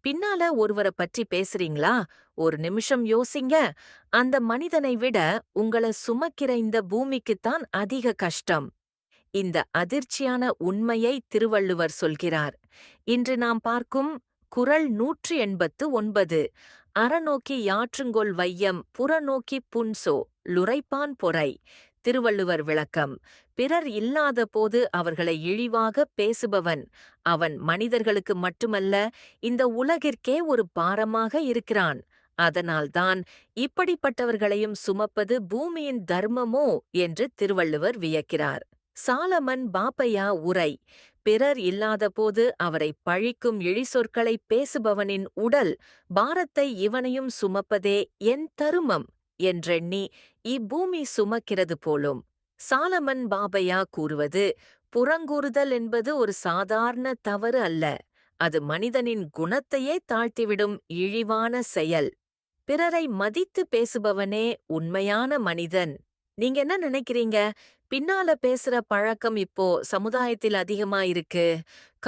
பின்னால ஒருவர பற்றி பேசுறீங்களா? ஒரு நிமிஷம் யோசிங்க. அந்த மனிதனை விட உங்கள சுமக்கிற இந்த பூமிக்குத்தான் அதிக கஷ்டம். இந்த அதிர்ச்சியான உண்மையை திருவள்ளுவர் சொல்கிறார். இன்று நாம் பார்க்கும் குறள் 189. அறநோக்கி யாற்றுங்கொள் வையம் புறநோக்கிப் புன்சோ லுரைப்பான் பொறை. திருவள்ளுவர் விளக்கம். பிறர் இல்லாத போது அவர்களை இழிவாகப் பேசுபவன் அவன் மனிதர்களுக்கு மட்டுமல்ல, இந்த உலகிற்கே ஒரு பாரமாக இருக்கிறான். அதனால்தான் இப்படிப்பட்டவர்களையும் சுமப்பது பூமியின் தர்மமோ என்று திருவள்ளுவர் வியக்கிறார். சாலமன் பாப்பையா உரை. பிறர் இல்லாதபோது அவரை பழிக்கும் இழிசொற்களைப் பேசுபவனின் உடல் பாரத்தை இவனையும் சுமப்பதே என் தருமம் என்றெண்ணி இப்பூமி சுமக்கிறது போலும். சாலமன் பாபையா கூறுவது, புறங்கூறுதல் என்பது ஒரு சாதாரண தவறு அல்ல. அது மனிதனின் குணத்தையே தாழ்த்திவிடும் இழிவான செயல். பிறரை மதித்து பேசுபவனே உண்மையான மனிதன். நீங்க என்ன நினைக்கிறீங்க? பின்னால பேசுற பழக்கம் இப்போ சமுதாயத்தில் அதிகமா இருக்கு.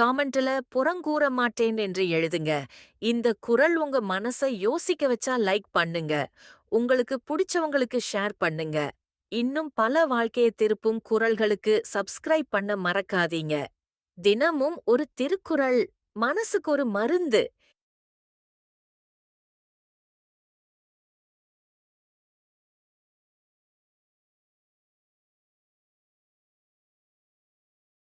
காமெண்ட்ல புறங்கூற மாட்டேன் என்று எழுதுங்க. இந்த குறள் உங்க மனச யோசிக்க வச்சா லைக் பண்ணுங்க. உங்களுக்கு புடிச்சவங்களுக்கு ஷேர் பண்ணுங்க. இன்னும் பல வாழ்க்கையை திருப்பும் குறள்களுக்கு சப்ஸ்கிரைப் பண்ண மறக்காதீங்க. தினமும் ஒரு திருக்குறள் மனசுக்கு ஒரு மருந்து.